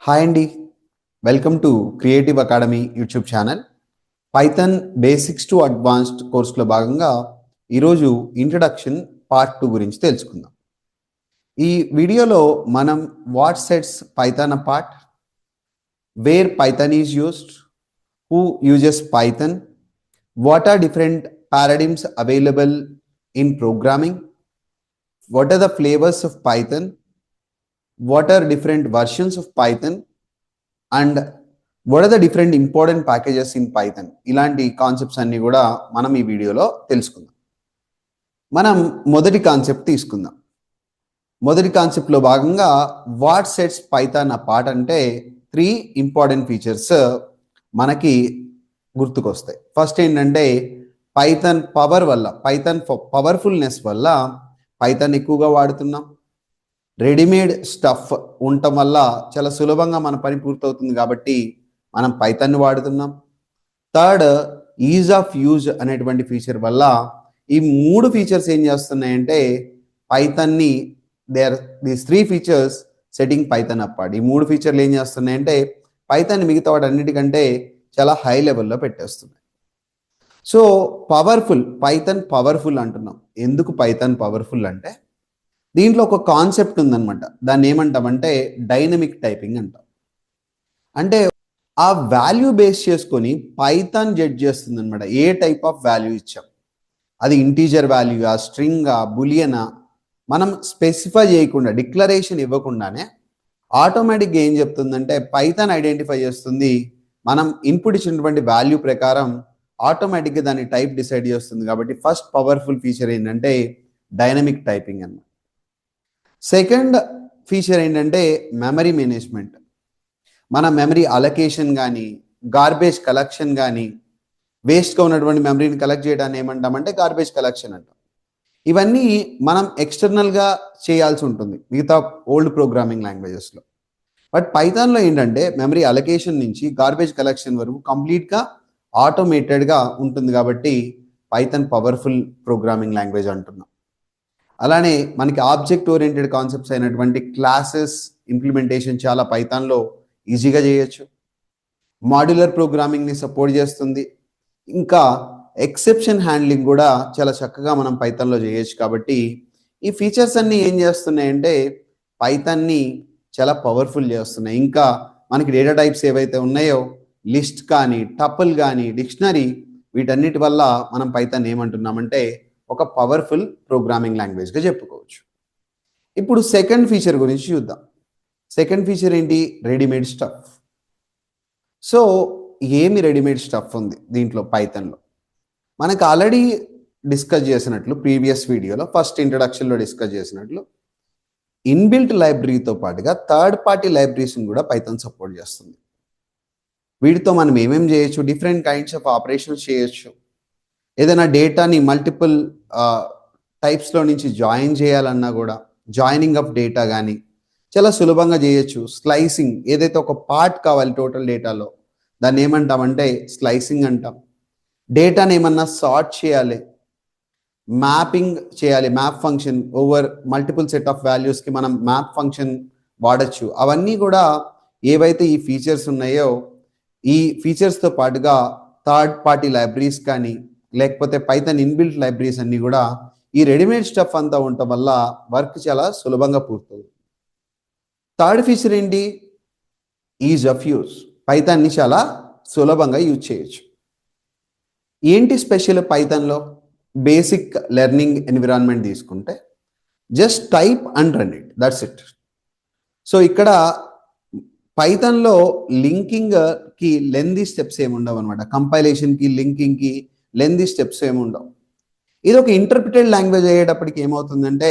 Hi అండి, welcome to creative academy YouTube channel. Python basics to advanced కోర్సులో భాగంగా ఈరోజు ఇంట్రడక్షన్ పార్ట్ 2 గురించి తెలుసుకుందాం. ఈ వీడియోలో మనం what sets Python apart, where Python is used, who uses Python, what are different paradigms available in programming, what are the flavors of Python, what are different versions of Python, and what are the different important packages in Python. ఇలాంటి concepts అన్ని కూడా మనం ఈ వీడియోలో తెలుసుకుందాం. మనం మొదటి concept తీసుకుందాం. మొదటి కాన్సెప్ట్లో భాగంగా వాట్ సెట్స్ పైథాన్ అపార్ట్ అంటే 3 ఇంపార్టెంట్ ఫీచర్స్ మనకి గుర్తుకొస్తాయి. ఫస్ట్ ఏంటంటే పైథాన్ పవర్ వల్ల, పైథాన్ పవర్ఫుల్నెస్ వల్ల పైథాన్ ఎక్కువగా వాడుతున్నాం. రెడీమేడ్ స్టఫ్ ఉండటం వల్ల చాలా సులభంగా మన పని పూర్తవుతుంది కాబట్టి మనం పైథాన్ని వాడుతున్నాం. థర్డ్, ఈజ్ ఆఫ్ యూజ్ అనేటువంటి ఫీచర్ వల్ల ఈ 3 ఫీచర్స్ ఏం చేస్తున్నాయంటే పైథాన్ని these 3 features setting Python apart. ఈ 3 ఫీచర్లు ఏం చేస్తున్నాయంటే పైథాన్ మిగతా వాటి అన్నిటికంటే చాలా హై లెవెల్లో పెట్టేస్తున్నాయి. సో పవర్ఫుల్, పైథాన్ పవర్ఫుల్ అంటున్నాం. ఎందుకు పైథాన్ పవర్ఫుల్ అంటే దీంట్లో ఒక కాన్సెప్ట్ ఉందన్నమాట. దాన్ని ఏమంటామంటే డైనమిక్ టైపింగ్ అంటాం. అంటే ఆ వాల్యూ బేస్ చేసుకొని పైథాన్ జడ్జ్ చేస్తుంది అనమాట. ఏ టైప్ ఆఫ్ వాల్యూ ఇచ్చాం, అది ఇంటీజర్ వాల్యూగా, స్ట్రింగా, బులియనా, మనం స్పెసిఫై చేయకుండా, డిక్లరేషన్ ఇవ్వకుండానే ఆటోమేటిక్గా ఏం చెప్తుందంటే పైథాన్ ఐడెంటిఫై చేస్తుంది. మనం ఇన్పుట్ ఇచ్చినటువంటి వాల్యూ ప్రకారం ఆటోమేటిక్గా దాన్ని టైప్ డిసైడ్ చేస్తుంది. కాబట్టి ఫస్ట్ పవర్ఫుల్ ఫీచర్ ఏంటంటే డైనమిక్ టైపింగ్ అన్నమాట. సెకండ్ ఫీచర్ ఏంటంటే మెమరీ మేనేజ్మెంట్. మన మెమరీ అలొకేషన్ కానీ, గార్బేజ్ కలెక్షన్ కానీ, వేస్ట్గా ఉన్నటువంటి మెమరీని కలెక్ట్ చేయడాన్ని ఏమంటామంటే గార్బేజ్ కలెక్షన్ అంటాం. ఇవన్నీ మనం ఎక్స్టర్నల్గా చేయాల్సి ఉంటుంది మిగతా ఓల్డ్ ప్రోగ్రామింగ్ లాంగ్వేజెస్లో. బట్ పైథాన్లో ఏంటంటే మెమరీ అలొకేషన్ నుంచి గార్బేజ్ కలెక్షన్ వరకు కంప్లీట్గా ఆటోమేటెడ్గా ఉంటుంది. కాబట్టి పైథాన్ పవర్ఫుల్ ప్రోగ్రామింగ్ లాంగ్వేజ్ అంటున్నాం. అలానే మనకి ఆబ్జెక్ట్ ఓరియంటెడ్ కాన్సెప్ట్స్ అయినటువంటి క్లాసెస్ ఇంప్లిమెంటేషన్ చాలా పైథాన్లో ఈజీగా చేయొచ్చు. మాడ్యులర్ ప్రోగ్రామింగ్ని సపోర్ట్ చేస్తుంది. ఇంకా ఎక్సెప్షన్ హ్యాండ్లింగ్ కూడా చాలా చక్కగా మనం పైథాన్లో చేయొచ్చు. కాబట్టి ఈ ఫీచర్స్ అన్నీ ఏం చేస్తున్నాయంటే పైథాన్ని చాలా పవర్ఫుల్ చేస్తున్నాయి. ఇంకా మనకి డేటా టైప్స్ ఏవైతే ఉన్నాయో, లిస్ట్ కానీ, టపుల్ కానీ, డిక్షనరీ, వీటన్నిటి వల్ల మనం పైథాన్ ఏమంటున్నామంటే ఒక పవర్ఫుల్ ప్రోగ్రామింగ్ లాంగ్వేజ్గా చెప్పుకోవచ్చు. ఇప్పుడు సెకండ్ ఫీచర్ గురించి చూద్దాం. సెకండ్ ఫీచర్ ఏంటి? Readymade stuff. సో ఏమి రెడీమేడ్ స్టఫ్ ఉంది దీంట్లో పైథాన్లో? మనకు ఆల్రెడీ డిస్కస్ చేసినట్లు ప్రీవియస్ వీడియోలో ఫస్ట్ ఇంట్రడక్షన్లో డిస్కస్ చేసినట్లు ఇన్బిల్ట్ లైబ్రరీతో పాటుగా థర్డ్ పార్టీ లైబ్రరీస్ని కూడా పైథాన్ సపోర్ట్ చేస్తుంది. వీటితో మనం ఏమేమి చేయొచ్చు? డిఫరెంట్ కైండ్స్ ఆఫ్ ఆపరేషన్స్ చేయొచ్చు. ఏదైనా డేటాని మల్టిపుల్ టైప్స్లో నుంచి జాయిన్ చేయాలన్నా కూడా జాయినింగ్ ఆఫ్ డేటా కానీ చాలా సులభంగా చేయొచ్చు. స్లైసింగ్, ఏదైతే ఒక పార్ట్ కావాలి టోటల్ డేటాలో, దాన్ని ఏమంటామంటే స్లైసింగ్ అంటాం. డేటాని ఏమన్నా సార్ట్ చేయాలి, మ్యాపింగ్ చేయాలి, map function over multiple set of వాల్యూస్కి మనం మ్యాప్ ఫంక్షన్ వాడచ్చు. అవన్నీ కూడా ఏవైతే ఈ ఫీచర్స్ ఉన్నాయో ఈ ఫీచర్స్తో పాటుగా థర్డ్ పార్టీ లైబ్రరీస్ కానీ లేకపోతే పైథాన్ ఇన్బిల్ట్ లైబ్రరీస్ అన్నీ కూడా ఈ రెడీమేడ్ స్టఫ్ అంతా ఉండటం వల్ల వర్క్ చాలా సులభంగా పూర్తవుతుంది. థర్డ్ ఫీచర్ ఏంటి? Ease of use. పైథాన్ని చాలా సులభంగా యూజ్ చేయొచ్చు. ఏంటి స్పెషల్ పైథాన్లో? బేసిక్ లెర్నింగ్ ఎన్విరాన్మెంట్ తీసుకుంటే just type and run it, that's it. So ఇక్కడ పైథాన్లో లింకింగ్కి లెందీ స్టెప్స్ ఏమి ఉండవు అనమాట. కంపైలేషన్కి, లింకింగ్కి లెందీ స్టెప్స్ ఏమి ఉండవు. ఇది ఒక ఇంటర్ప్రిటెడ్ లాంగ్వేజ్ అయ్యేటప్పటికి ఏమవుతుందంటే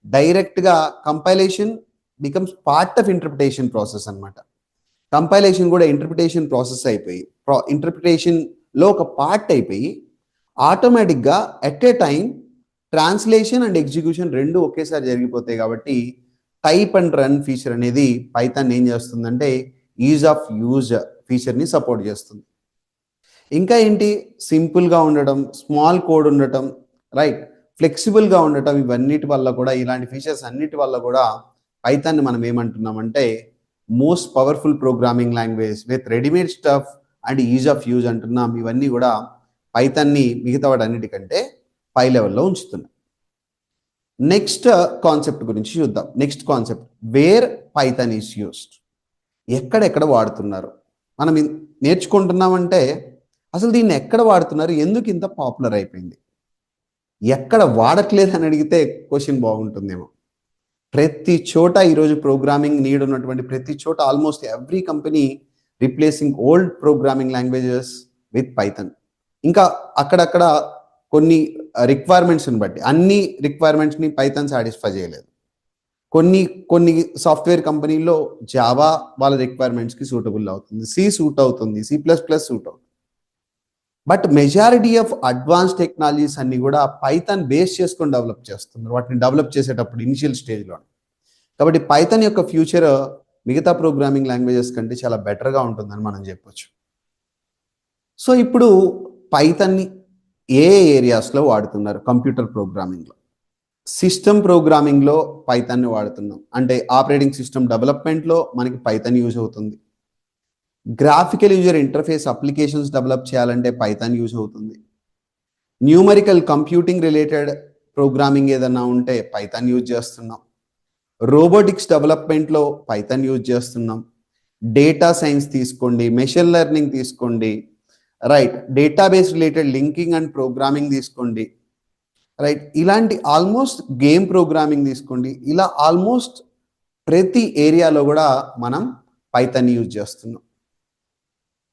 డైరెక్ట్గా compilation becomes part of interpretation process అనమాట. కంపైలేషన్ కూడా ఇంటర్ప్రిటేషన్ ప్రాసెస్ అయిపోయి, ఇంటర్ప్రిటేషన్లో ఒక పార్ట్ అయిపోయి ఆటోమేటిక్గా at a time translation and execution రెండు ఒకేసారి జరిగిపోతాయి. కాబట్టి టైప్ అండ్ రన్ ఫీచర్ అనేది పైథాన్ ఏం చేస్తుందంటే ఈజ్ ఆఫ్ యూజ్ ఫీచర్ని సపోర్ట్ చేస్తుంది. ఇంకా ఏంటి? సింపుల్గా ఉండటం, స్మాల్ కోడ్ ఉండటం, రైట్, ఫ్లెక్సిబుల్గా ఉండటం, ఇవన్నిటి వల్ల కూడా, ఇలాంటి ఫీచర్స్ అన్నిటి వల్ల కూడా పైథాన్ని మనం ఏమంటున్నామంటే most powerful programming language with readymade stuff and ease of use అంటున్నాం. ఇవన్నీ కూడా పైథాన్ని మిగతా వాటన్నిటికంటే పై లెవెల్లో ఉంచుతున్నాం. నెక్స్ట్ కాన్సెప్ట్ గురించి చూద్దాం. Next concept, where Python is used. ఎక్కడెక్కడ వాడుతున్నారు మనం నేర్చుకుంటున్నామంటే అసలు దీన్ని ఎక్కడ వాడుతున్నారు, ఎందుకు ఇంత పాపులర్ అయిపోయింది, ఎక్కడ వాడట్లేదు అని అడిగితే క్వశ్చన్ బాగుంటుందేమో. ప్రతి చోట ఈరోజు ప్రోగ్రామింగ్ నీడ్ ఉన్నటువంటి ప్రతి చోట almost every company replacing old programming languages with Python. ఇంకా అక్కడక్కడ కొన్ని రిక్వైర్మెంట్స్ని బట్టి అన్ని రిక్వైర్మెంట్స్ని పైథాన్ సాటిస్ఫై చేయలేదు. కొన్ని సాఫ్ట్వేర్ కంపెనీల్లో జావా వాళ్ళ రిక్వైర్మెంట్స్కి సూటబుల్ అవుతుంది, సి సూట్ అవుతుంది, C++ సూట్ అవుతుంది. But majority of advance technologies అన్ని కూడా పైథాన్ బేస్ చేసుకొని డెవలప్ చేస్తున్నారు, వాటిని డెవలప్ చేసేటప్పుడు ఇనిషియల్ స్టేజ్లో. కాబట్టి పైథాన్ యొక్క ఫ్యూచర్ మిగతా ప్రోగ్రామింగ్ లాంగ్వేజెస్ కంటే చాలా బెటర్గా ఉంటుందని మనం చెప్పొచ్చు. సో ఇప్పుడు పైథాన్ని ఏ ఏరియాస్లో వాడుతున్నారు? కంప్యూటర్ ప్రోగ్రామింగ్లో, సిస్టమ్ ప్రోగ్రామింగ్లో పైథాన్ని వాడుతున్నాం. అంటే ఆపరేటింగ్ సిస్టమ్ డెవలప్మెంట్లో మనకి పైథాన్ యూజ్ అవుతుంది. Graphical user interface applications develop చేయాలంటే పైథాన్ యూజ్ అవుతుంది. న్యూమరికల్ కంప్యూటింగ్ రిలేటెడ్ ప్రోగ్రామింగ్ ఏదన్నా ఉంటే పైథాన్ యూజ్ చేస్తున్నాం. రోబోటిక్స్ డెవలప్మెంట్లో పైథాన్ యూజ్ చేస్తున్నాం. డేటా సైన్స్ తీసుకోండి, మెషిన్ లెర్నింగ్ తీసుకోండి, right, database related linking and programming తీసుకోండి, రైట్, ఇలాంటి ఆల్మోస్ట్ గేమ్ ప్రోగ్రామింగ్ తీసుకోండి. ఇలా ఆల్మోస్ట్ ప్రతి ఏరియాలో కూడా మనం పైథాన్ యూజ్ చేస్తున్నాం.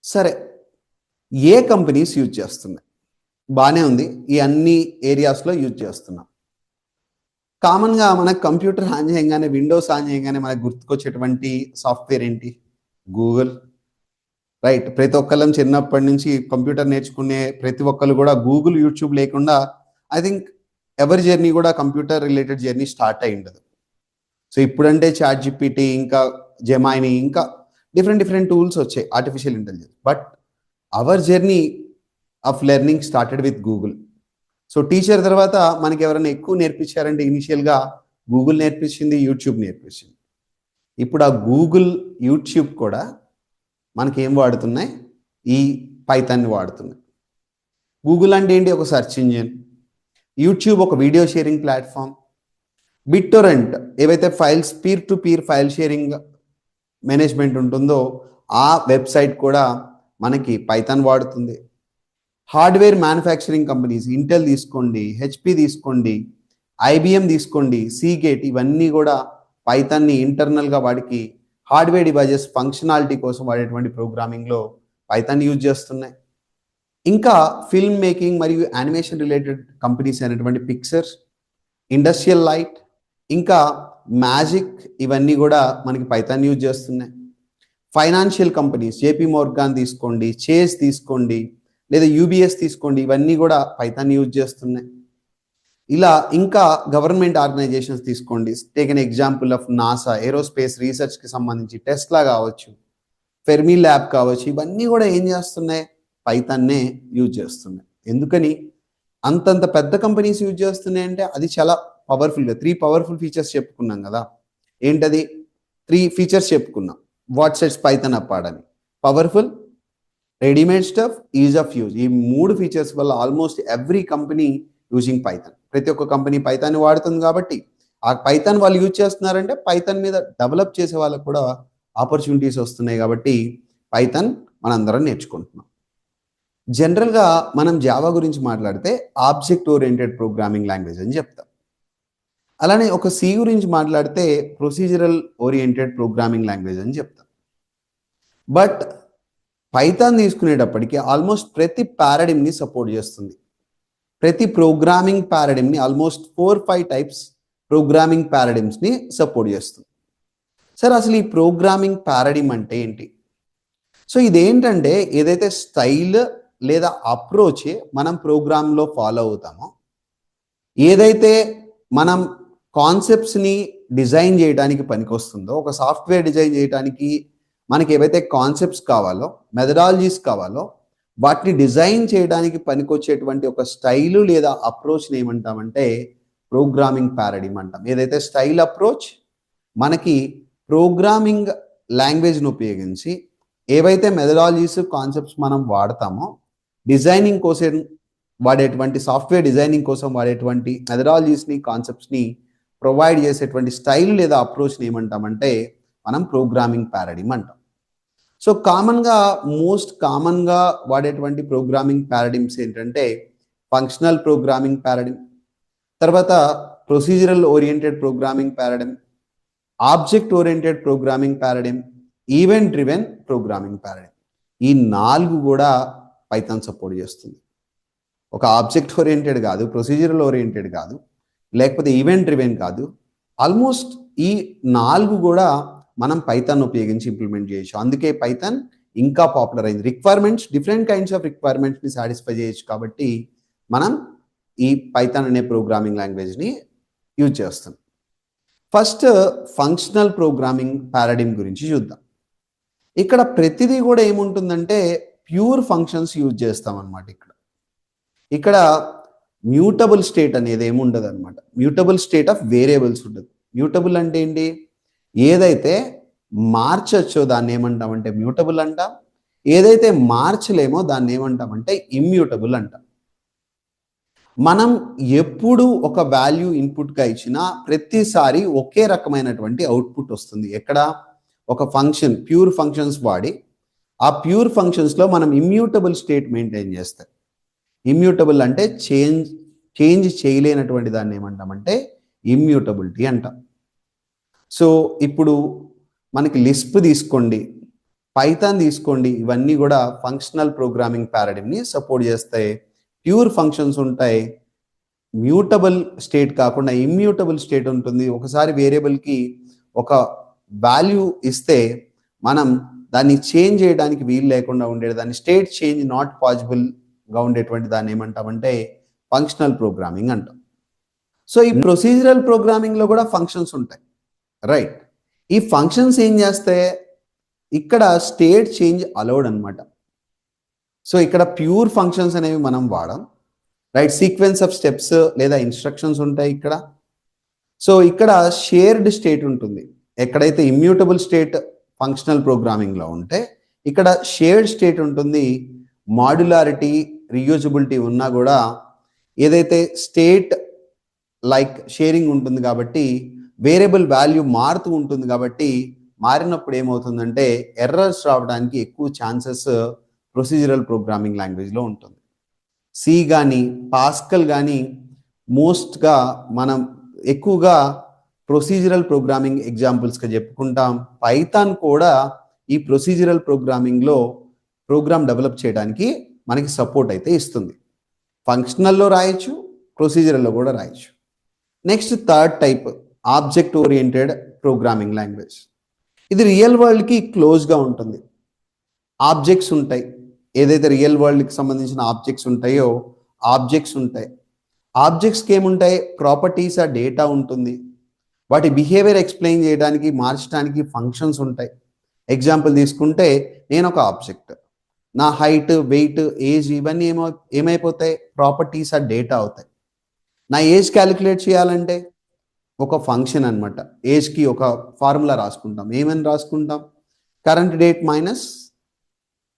సరే, ఏ కంపెనీస్ యూజ్ చేస్తున్నాయి? బాగానే ఉంది, ఈ అన్ని ఏరియాస్లో యూజ్ చేస్తున్నాం. కామన్గా మనకు కంప్యూటర్ ఆన్ చేయగానే, విండోస్ ఆన్ చేయగానే మనకు గుర్తుకొచ్చేటువంటి సాఫ్ట్వేర్ ఏంటి? Google, right. ప్రతి ఒక్కళ్ళం చిన్నప్పటి నుంచి కంప్యూటర్ నేర్చుకునే ప్రతి ఒక్కరు కూడా గూగుల్, యూట్యూబ్ లేకుండా ఐ థింక్ ఎవరి జర్నీ కూడా కంప్యూటర్ రిలేటెడ్ జర్నీ స్టార్ట్ అయి ఉండదు. సో ఇప్పుడంటే ChatGPT, ఇంకా జెమైనీ, ఇంకా డిఫరెంట్ టూల్స్ వచ్చాయి, artificial intelligence. But our journey of learning started with Google. So teacher తర్వాత మనకి ఎవరైనా ఎక్కువ నేర్పించారంటే ఇనిషియల్గా గూగుల్ నేర్పించింది, యూట్యూబ్ నేర్పించింది. ఇప్పుడు ఆ గూగుల్, యూట్యూబ్ కూడా మనకి ఏం వాడుతున్నాయి? ఈ పైథాన్ని వాడుతున్నాయి. గూగుల్ అంటే ఏంటి? ఒక సెర్చ్ ఇంజిన్. యూట్యూబ్ ఒక వీడియో షేరింగ్ ప్లాట్ఫామ్. బిట్టొరెంట్ ఏవైతే files peer to peer file sharing management ఉంటుందో ఆ వెబ్సైట్ కూడా మనకి పైథాన్ వాడుతుంది. హార్డ్వేర్ మ్యానుఫ్యాక్చరింగ్ కంపెనీస్, ఇంటెల్ తీసుకోండి, HP తీసుకోండి, IBM తీసుకోండి, సీగేట్, ఇవన్నీ కూడా పైథాన్ని ఇంటర్నల్గా వాడికి హార్డ్వేర్ డివైజెస్ ఫంక్షనాలిటీ కోసం వాడేటువంటి ప్రోగ్రామింగ్లో పైథాన్ యూజ్ చేస్తున్నాయి. ఇంకా ఫిల్మ్ మేకింగ్ మరియు యానిమేషన్ రిలేటెడ్ కంపెనీస్ అయినటువంటి పిక్చర్, ఇండస్ట్రియల్ లైట్, ఇంకా మ్యాజిక్, ఇవన్నీ కూడా మనకి పైథాన్ యూజ్ చేస్తున్నాయి. ఫైనాన్షియల్ కంపెనీస్, JP Morgan తీసుకోండి, చేస్ తీసుకోండి, లేదా UBS తీసుకోండి, ఇవన్నీ కూడా పైథాన్ యూజ్ చేస్తున్నాయి. ఇలా ఇంకా గవర్నమెంట్ ఆర్గనైజేషన్స్ తీసుకోండి, take an example of NASA, aerospace రీసెర్చ్కి సంబంధించి టెస్లా కావచ్చు, ఫెర్మి ల్యాబ్ కావచ్చు, ఇవన్నీ కూడా ఏం చేస్తున్నాయి? పైథాన్నే యూజ్ చేస్తున్నాయి. ఎందుకని అంతంత పెద్ద కంపెనీస్ యూజ్ చేస్తున్నాయి అంటే అది చాలా పవర్ఫుల్గా 3 పవర్ఫుల్ ఫీచర్స్ చెప్పుకున్నాం కదా. ఏంటది? 3 ఫీచర్స్ చెప్పుకున్నాం. వాట్ సెట్స్ పైథాన్ అపార్ట్ అని: powerful, readymade stuff, is of use. ఈ 3 ఫీచర్స్ వల్ల almost every company using Python. ప్రతి ఒక్క కంపెనీ పైథాన్ వాడుతుంది కాబట్టి ఆ పైథాన్ వాళ్ళు యూజ్ చేస్తున్నారంటే పైథాన్ మీద డెవలప్ చేసే వాళ్ళకు కూడా ఆపర్చునిటీస్ వస్తున్నాయి. కాబట్టి పైథాన్ మనందరం నేర్చుకుంటున్నాం. జనరల్గా మనం జావా గురించి మాట్లాడితే ఆబ్జెక్ట్ ఓరియంటెడ్ ప్రోగ్రామింగ్ లాంగ్వేజ్ అని చెప్తాం. అలానే ఒక C గురించి మాట్లాడితే ప్రొసీజరల్ ఓరియంటెడ్ ప్రోగ్రామింగ్ లాంగ్వేజ్ అని చెప్తాం. బట్ పైథాన్ తీసుకునేటప్పటికి ఆల్మోస్ట్ ప్రతి పారాడిమ్ని సపోర్ట్ చేస్తుంది. ప్రతి ప్రోగ్రామింగ్ పారాడిమ్ని ఆల్మోస్ట్ 4-5 టైప్స్ ప్రోగ్రామింగ్ పారాడిమ్స్ని సపోర్ట్ చేస్తుంది. సార్, అసలు ఈ ప్రోగ్రామింగ్ పారాడిమ్ అంటే ఏంటి? సో ఇదేంటంటే ఏదైతే స్టైల్ లేదా అప్రోచ్ మనం ప్రోగ్రాంలో ఫాలో అవుతామో, ఏదైతే మనం కాన్సెప్ట్స్ని డిజైన్ చేయడానికి పనికొస్తుందో, ఒక సాఫ్ట్వేర్ డిజైన్ చేయడానికి మనకి ఏవైతే కాన్సెప్ట్స్ కావాలో, మెథడాలజీస్ కావాలో, వాటిని డిజైన్ చేయడానికి పనికొచ్చేటువంటి ఒక స్టైలు లేదా అప్రోచ్ని ఏమంటామంటే ప్రోగ్రామింగ్ పారాడిమ్ అంటాం. ఏదైతే స్టైల్ అప్రోచ్ మనకి ప్రోగ్రామింగ్ లాంగ్వేజ్ను ఉపయోగించి ఏవైతే మెథడాలజీస్ కాన్సెప్ట్స్ మనం వాడతామో డిజైనింగ్ కోసం వాడేటువంటి సాఫ్ట్వేర్ డిజైనింగ్ కోసం వాడేటువంటి మెథడాలజీస్ని కాన్సెప్ట్స్ని ప్రొవైడ్ చేసేటువంటి స్టైల్ లేదా అప్రోచ్ని ఏమంటామంటే మనం ప్రోగ్రామింగ్ పారాడిమ్ అంటాం. సో మోస్ట్ కామన్గా వాడేటువంటి ప్రోగ్రామింగ్ పారాడిమ్స్ ఏంటంటే ఫంక్షనల్ ప్రోగ్రామింగ్ పారాడిమ్, తర్వాత procedural oriented programming paradigm, object oriented programming paradigm, event driven programming paradigm. ఈ 4 కూడా పైథాన్ సపోర్ట్ చేస్తుంది. ఒక ఆబ్జెక్ట్ ఓరియంటెడ్ కాదు, ప్రొసీజరల్ ఓరియంటెడ్ కాదు, లేకపోతే ఈవెంట్ డ్రివెన్ కాదు. ఆల్మోస్ట్ ఈ 4 కూడా మనం పైథాన్ ఉపయోగించి ఇంప్లిమెంట్ చేయొచ్చు. అందుకే పైథాన్ ఇంకా పాపులర్ అయింది. డిఫరెంట్ కైండ్స్ ఆఫ్ రిక్వైర్మెంట్స్ని సాటిస్ఫై చేయొచ్చు కాబట్టి మనం ఈ పైథాన్ అనే ప్రోగ్రామింగ్ లాంగ్వేజ్ని యూజ్ చేస్తాం. ఫస్ట్ ఫంక్షనల్ ప్రోగ్రామింగ్ పారాడిమ్ గురించి చూద్దాం. ఇక్కడ ప్రతిదీ కూడా ఏముంటుందంటే ప్యూర్ ఫంక్షన్స్ యూజ్ చేస్తాం అనమాట. ఇక్కడ మ్యూటబుల్ స్టేట్ అనేది ఏముండదు అనమాట. మ్యూటబుల్ స్టేట్ ఆఫ్ వేరియబుల్స్ ఉండదు. మ్యూటబుల్ అంటే ఏంటి? ఏదైతే మార్చచ్చో దాన్ని ఏమంటామంటే మ్యూటబుల్ అంటాం, ఏదైతే మార్చలేమో దాన్ని ఏమంటామంటే ఇమ్యూటబుల్ అంటాం. మనం ఎప్పుడు ఒక వాల్యూ ఇన్పుట్గా ఇచ్చినా ప్రతిసారి ఒకే రకమైనటువంటి అవుట్పుట్ వస్తుంది. ఎక్కడ? ఒక ఫంక్షన్ ప్యూర్ ఫంక్షన్స్ వాడి ఆ ప్యూర్ ఫంక్షన్స్లో మనం ఇమ్యూటబుల్ స్టేట్ మెయింటైన్ చేస్తాం. ఇమ్యూటబుల్ అంటే చేంజ్ చేయలేనటువంటి దాన్ని ఏమంటామంటే ఇమ్యూటబిలిటీ అంటాం. సో ఇప్పుడు మనకి లిస్ప్ తీసుకోండి, పైథాన్ తీసుకోండి, ఇవన్నీ కూడా ఫంక్షనల్ ప్రోగ్రామింగ్ పారాడిమ్ని సపోర్ట్ చేస్తాయి. ప్యూర్ ఫంక్షన్స్ ఉంటాయి, మ్యూటబుల్ స్టేట్ కాకుండా ఇమ్యూటబుల్ స్టేట్ ఉంటుంది. ఒకసారి వేరియబుల్కి ఒక వాల్యూ ఇస్తే మనం దాన్ని చేంజ్ చేయడానికి వీలు లేకుండా ఉండేది, దాన్ని స్టేట్ చేంజ్ నాట్ పాసిబుల్గా ఉండేటువంటి దాన్ని ఏమంటామంటే ఫంక్షనల్ ప్రోగ్రామింగ్ అంటాం. సో ఈ ప్రొసీజరల్ ప్రోగ్రామింగ్లో కూడా ఫంక్షన్స్ ఉంటాయి, రైట్? ఈ ఫంక్షన్స్ ఏం చేస్తే ఇక్కడ స్టేట్ చేంజ్ అలౌడ్ అనమాట. సో ఇక్కడ ప్యూర్ ఫంక్షన్స్ అనేవి మనం వాడాం, రైట్? సీక్వెన్స్ ఆఫ్ స్టెప్స్ లేదా ఇన్స్ట్రక్షన్స్ ఉంటాయి ఇక్కడ. సో ఇక్కడ షేర్డ్ స్టేట్ ఉంటుంది. ఎక్కడైతే ఇమ్యూటబుల్ స్టేట్ ఫంక్షనల్ ప్రోగ్రామింగ్లో ఉంటే ఇక్కడ షేర్డ్ స్టేట్ ఉంటుంది. మాడ్యులారిటీ, రీయూజబిలిటీ ఉన్నా కూడా ఏదైతే స్టేట్ లైక్ షేరింగ్ ఉంటుంది కాబట్టి వేరియబుల్ వాల్యూ మారుతూ ఉంటుంది కాబట్టి మారినప్పుడు ఏమవుతుందంటే ఎర్రర్స్ రావడానికి ఎక్కువ ఛాన్సెస్ ప్రొసీజరల్ ప్రోగ్రామింగ్ లాంగ్వేజ్లో ఉంటుంది. సి కానీ పాస్కల్ కానీ మోస్ట్గా మనం ఎక్కువగా ప్రొసీజరల్ ప్రోగ్రామింగ్ ఎగ్జాంపుల్స్గా చెప్పుకుంటాం. పైథాన్ కూడా ఈ ప్రొసీజరల్ ప్రోగ్రామింగ్లో ప్రోగ్రామ్ డెవలప్ చేయడానికి మనకి సపోర్ట్ అయితే ఇస్తుంది. ఫంక్షనల్లో రాయొచ్చు, ప్రొసీజరల్లో కూడా రాయొచ్చు. Next third type object oriented programming language. ఇది రియల్ వరల్డ్కి క్లోజ్గా ఉంటుంది. ఆబ్జెక్ట్స్ ఉంటాయి, ఏదైతే రియల్ వరల్డ్కి సంబంధించిన ఆబ్జెక్ట్స్ ఉంటాయో ఆబ్జెక్ట్స్ ఉంటాయి. ఆబ్జెక్ట్స్కి ఏముంటాయి? ప్రాపర్టీస్, ఆ డేటా ఉంటుంది. వాటి బిహేవియర్ ఎక్స్ప్లెయిన్ చేయడానికి, మార్చడానికి ఫంక్షన్స్ ఉంటాయి. ఎగ్జాంపుల్ తీసుకుంటే నేను ఒక ఆబ్జెక్ట్, నా హైట్, వెయిట్, ఏజ్ ఇవన్నీ ఏమైపోతాయి? ప్రాపర్టీస్, ఆ డేటా అవుతాయి. నా ఏజ్ క్యాలిక్యులేట్ చేయాలంటే ఒక ఫంక్షన్ అనమాట. ఏజ్కి ఒక ఫార్ములా రాసుకుంటాం. ఏమని రాసుకుంటాం? Current date minus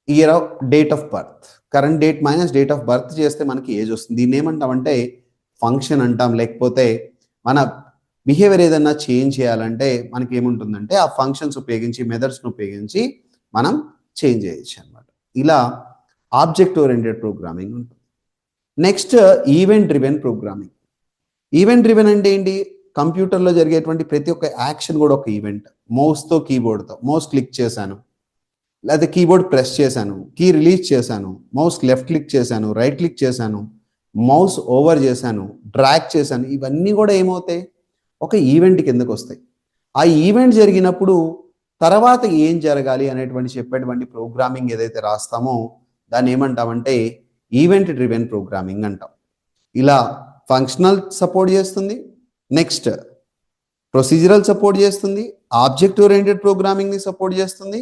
year of date of birth. Current date minus date of birth చేస్తే మనకి ఏజ్ వస్తుంది. దీన్ని ఏమంటామంటే ఫంక్షన్ అంటాం. లేకపోతే మన బిహేవియర్ ఏదన్నా చేంజ్ చేయాలంటే మనకి ఏముంటుందంటే ఆ ఫంక్షన్స్ ఉపయోగించి, మెథడ్స్ని ఉపయోగించి మనం చేంజ్ చేయొచ్చు అనమాట. ఇలా ఆబ్జెక్ట్ ఓరియంటెడ్ ప్రోగ్రామింగ్ ఉంటుంది. Next event driven programming. Event driven అంటే ఏంటి? కంప్యూటర్లో జరిగేటువంటి ప్రతి ఒక్క యాక్షన్ కూడా ఒక ఈవెంట్. మౌస్తో, కీబోర్డ్తో మౌస్ క్లిక్ చేశాను, లేదా కీబోర్డ్ ప్రెస్ చేశాను, కీ రిలీజ్ చేశాను, మౌస్ లెఫ్ట్ క్లిక్ చేశాను, రైట్ క్లిక్ చేశాను, మౌస్ ఓవర్ చేశాను, డ్రాగ్ చేశాను, ఇవన్నీ కూడా ఏమవుతాయి? ఒక ఈవెంట్ కిందకు వస్తాయి. ఆ ఈవెంట్ జరిగినప్పుడు తర్వాత ఏం జరగాలి అనేటువంటి చెప్పేటువంటి ప్రోగ్రామింగ్ ఏదైతే రాస్తామో దాన్ని ఏమంటామంటే ఈవెంట్ డ్రివెన్ ప్రోగ్రామింగ్ అంటాం. ఇలా ఫంక్షనల్ సపోర్ట్ చేస్తుంది, నెక్స్ట్ ప్రొసీజరల్ సపోర్ట్ చేస్తుంది, ఆబ్జెక్ట్ ఓరియంటెడ్ ప్రోగ్రామింగ్ని సపోర్ట్ చేస్తుంది,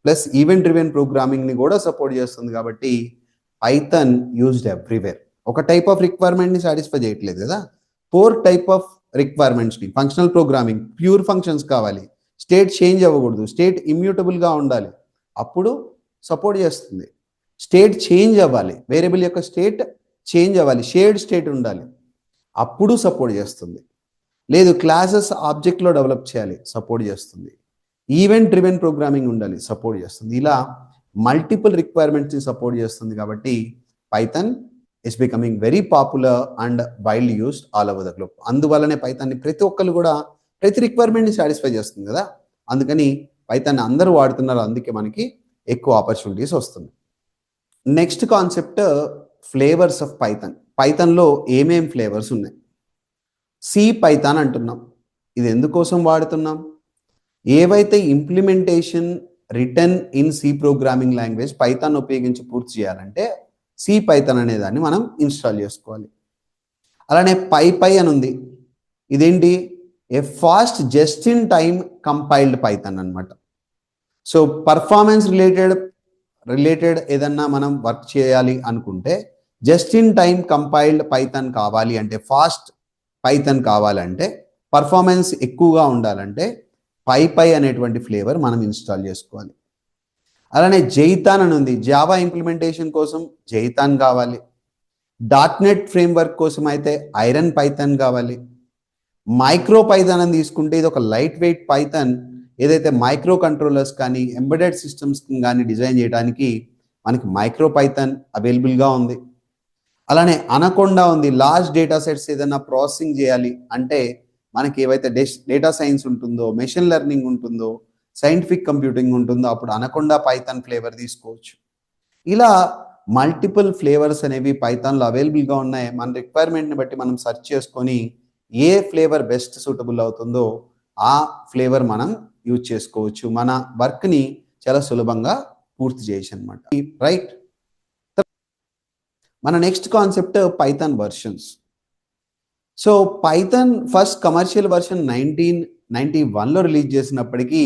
ప్లస్ ఈవెంట్ డ్రివెన్ ప్రోగ్రామింగ్ని కూడా సపోర్ట్ చేస్తుంది. కాబట్టి పైథాన్ యూజ్డ్ ఎవ్రీవేర్. ఒక టైప్ ఆఫ్ రిక్వైర్మెంట్ని సాటిస్ఫై చేయట్లేదు కదా, 4 టైప్ ఆఫ్ రిక్వైర్మెంట్స్ని. ఫంక్షనల్ ప్రోగ్రామింగ్, ప్యూర్ ఫంక్షన్స్ కావాలి, స్టేట్ చేంజ్ అవ్వకూడదు, స్టేట్ ఇమ్యూటబుల్గా ఉండాలి, అప్పుడు సపోర్ట్ చేస్తుంది. స్టేట్ చేంజ్ అవ్వాలి, వేరియబుల్ యొక్క స్టేట్ చేంజ్ అవ్వాలి, షేర్డ్ స్టేట్ ఉండాలి, అప్పుడు సపోర్ట్ చేస్తుంది. లేదు క్లాసెస్ ఆబ్జెక్ట్లో డెవలప్ చేయాలి, సపోర్ట్ చేస్తుంది. ఈవెంట్ డ్రివెన్ ప్రోగ్రామింగ్ ఉండాలి, సపోర్ట్ చేస్తుంది. ఇలా మల్టిపుల్ రిక్వైర్మెంట్స్ని సపోర్ట్ చేస్తుంది. కాబట్టి Python is becoming very popular and wild used all over the globe. అందువల్లనే పైథాన్ని ప్రతి ఒక్కరు కూడా ప్రతి రిక్వైర్మెంట్ని సాటిస్ఫై చేస్తుంది కదా, అందుకని పైథాన్ని అందరూ వాడుతున్నారు, అందుకే మనకి ఎక్కువ ఆపర్చునిటీస్ వస్తుంది. Next concept flavours of Python. పైథాన్లో ఏమేం ఫ్లేవర్స్ ఉన్నాయి? సి పైథాన్ అంటున్నాం, ఇది ఎందుకోసం వాడుతున్నాం? ఏవైతే implementation written in C programming language Python ఉపయోగించి పూర్తి చేయాలంటే సి పైథాన్ అనే దాన్ని మనం ఇన్స్టాల్ చేసుకోవాలి. అలానే పై అని ఉంది, ఇదేంటి? A fast just in time compiled Python అనమాట. సో పర్ఫార్మెన్స్ రిలేటెడ్ ఏదన్నా మనం వర్క్ చేయాలి అనుకుంటే just in time compiled Python కావాలి అంటే, ఫాస్ట్ పైథాన్ కావాలంటే, పర్ఫార్మెన్స్ ఎక్కువగా ఉండాలంటే పై అనేటువంటి ఫ్లేవర్ మనం ఇన్స్టాల్ చేసుకోవాలి. అలానే జైతాన్ అని ఉంది, జావా ఇంప్లిమెంటేషన్ కోసం జైతాన్ కావాలి. .NET ఫ్రేమ్వర్క్ కోసం అయితే ఐరన్ పైథాన్ కావాలి. మైక్రో పైథాన్ అని తీసుకుంటే ఇది ఒక లైట్ వెయిట్ పైథాన్, ఏదైతే మైక్రో కంట్రోలర్స్ కానీ ఎంబెడెడ్ సిస్టమ్స్ కానీ డిజైన్ చేయడానికి మనకి మైక్రో పైథాన్ అవైలబుల్గా ఉంది. అలానే అనకొండా ఉంది, లార్జ్ డేటా సెట్స్ ఏదైనా ప్రాసెసింగ్ చేయాలి అంటే మనకి ఏవైతే డేటా సైన్స్ ఉంటుందో, మెషిన్ లెర్నింగ్ ఉంటుందో, సైంటిఫిక్ కంప్యూటింగ్ ఉంటుందో అప్పుడు అనకొండా పైథాన్ ఫ్లేవర్ తీసుకోవచ్చు. ఇలా మల్టిపుల్ ఫ్లేవర్స్ అనేవి పైథాన్లో అవైలబుల్గా ఉన్నాయి. మన రిక్వైర్మెంట్ని బట్టి మనం సెర్చ్ చేసుకొని ఏ ఫ్లేవర్ బెస్ట్ సూటబుల్ అవుతుందో ఆ ఫ్లేవర్ మనం యూజ్ చేసుకోవచ్చు. మన వర్క్ని చాలా సులభంగా పూర్తి చేయొచ్చు అనమాట. రైట్. మన next concept Python versions. So Python first commercial version 1991లో రిలీజ్ చేసినప్పటికీ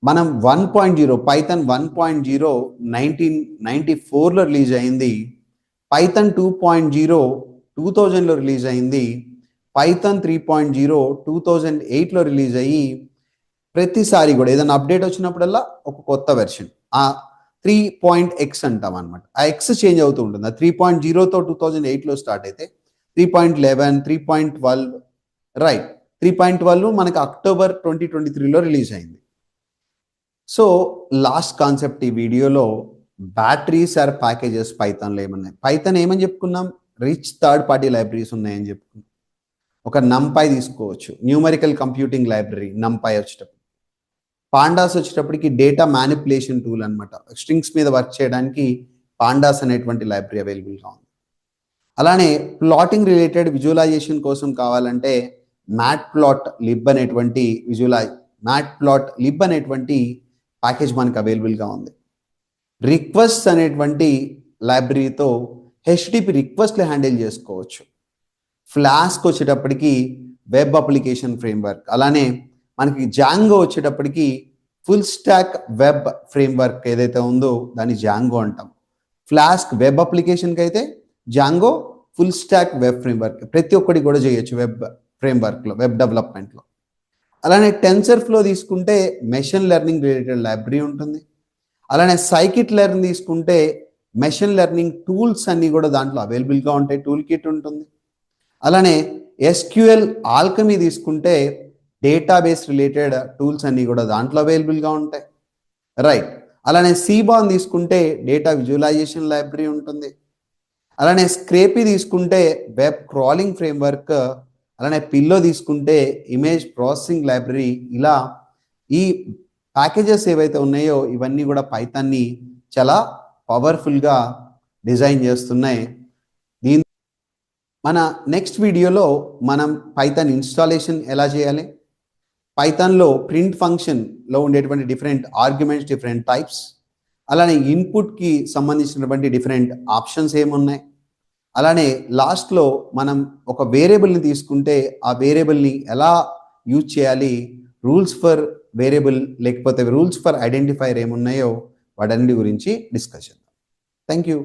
మనం 1.0 పైథాన్ 1.0 1994లో రిలీజ్ అయింది. పైథాన్ 2.0 2000లో రిలీజ్ అయింది. పైథాన్ 3.0 2008లో రిలీజ్ అయ్యి ప్రతిసారి కూడా ఏదైనా అప్డేట్ వచ్చినప్పుడల్లా ఒక కొత్త వెర్షన్, ఆ 3.x అంటాం అనమాట, ఆ ఎక్స్ చేంజ్ అవుతూ ఉంటుంది. ఆ 3.0తో 2008లో స్టార్ట్ అయితే 3.11 3.12 రైట్ 3.12 మనకి అక్టోబర్ 2023లో రిలీజ్ అయింది. సో లాస్ట్ కాన్సెప్ట్ ఈ వీడియోలో బ్యాటరీస్ ఆర్ ప్యాకేజెస్ పైథాన్లో ఏమన్నాయి. పైథాన్ ఏమని చెప్పుకున్నాం? రిచ్ థర్డ్ పార్టీ లైబ్రరీస్ ఉన్నాయని చెప్పుకున్నాం. ఒక నంపై తీసుకోవచ్చు, న్యూమరికల్ కంప్యూటింగ్ లైబ్రరీ నంపై వచ్చేటప్పుడు. పాండాస్ వచ్చేటప్పటికి డేటా మ్యానిపులేషన్ టూల్ అనమాట, స్ట్రింగ్స్ మీద వర్క్ చేయడానికి పాండాస్ అనేటువంటి లైబ్రరీ అవైలబుల్గా ఉంది. అలానే ప్లాటింగ్ రిలేటెడ్ విజువలైజేషన్ కోసం కావాలంటే మ్యాట్ప్లాట్లిబ్ అనేటువంటి ప్యాకేజ్ మనకు అవైలబుల్గా ఉంది. రిక్వెస్ట్ అనేటువంటి లైబ్రరీతో HTTP రిక్వెస్ట్లు హ్యాండిల్ చేసుకోవచ్చు. ఫ్లాస్క్ వచ్చేటప్పటికి వెబ్ అప్లికేషన్ ఫ్రేమ్వర్క్. అలానే మనకి జాంగో వచ్చేటప్పటికి ఫుల్ స్టాక్ వెబ్ ఫ్రేమ్వర్క్ ఏదైతే ఉందో దాన్ని జాంగో అంటాం. ఫ్లాస్క్ వెబ్ అప్లికేషన్కి అయితే Django full stock web framework. ప్రతి ఒక్కటి కూడా చేయొచ్చు వెబ్ ఫ్రేమ్వర్క్లో, వెబ్ డెవలప్మెంట్లో. అలానే టెన్సర్ ఫ్లో తీసుకుంటే మెషిన్ లెర్నింగ్ రిలేటెడ్ లైబ్రరీ ఉంటుంది. అలానే సైకిట్ లెర్న్ తీసుకుంటే మెషిన్ లెర్నింగ్ టూల్స్ అన్నీ కూడా దాంట్లో అవైలబుల్గా ఉంటాయి, టూల్ కిట్ ఉంటుంది. అలానే SQL ఆల్కమీ తీసుకుంటే డేటాబేస్ రిలేటెడ్ టూల్స్ అన్నీ కూడా దాంట్లో అవైలబుల్గా ఉంటాయి. రైట్. అలానే సీబాన్ తీసుకుంటే డేటా విజువలైజేషన్ లైబ్రరీ ఉంటుంది. అలానే స్క్రేపీ తీసుకుంటే వెబ్ క్రాలింగ్ ఫ్రేమ్వర్క్. అలానే పిల్లో తీసుకుంటే ఇమేజ్ ప్రాసెసింగ్ లైబ్రరీ. ఇలా ఈ ప్యాకేజెస్ ఏవైతే ఉన్నాయో ఇవన్నీ కూడా పైథాన్ని చాలా పవర్ఫుల్గా డిజైన్ చేస్తున్నాయి. మన నెక్స్ట్ వీడియోలో మనం పైథాన్ ఇన్స్టాలేషన్ ఎలా చేయాలి, పైథాన్లో ప్రింట్ ఫంక్షన్లో ఉండేటువంటి డిఫరెంట్ ఆర్గ్యుమెంట్స్, డిఫరెంట్ టైప్స్, అలానే ఇన్పుట్కి సంబంధించినటువంటి డిఫరెంట్ ఆప్షన్స్ ఏమున్నాయి, అలానే లాస్ట్లో మనం ఒక వేరియబుల్ని తీసుకుంటే ఆ వేరియబుల్ని ఎలా యూజ్ చేయాలి, రూల్స్ ఫర్ వేరియబుల్ లేకపోతే రూల్స్ ఫర్ ఐడెంటిఫైర్ ఏమున్నాయో వాటన్నిటి గురించి డిస్కస్ చేద్దాం. Thank you.